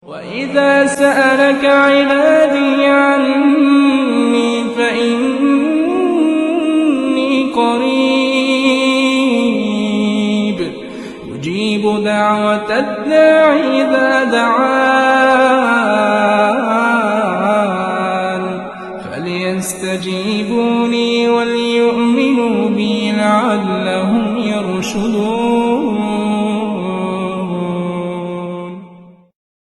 وإذا سألك عبادي عني فإني قريب أجيب دعوة الداع إذا دعان فليستجيبوا لي وليؤمنوا بي لعلهم يرشدون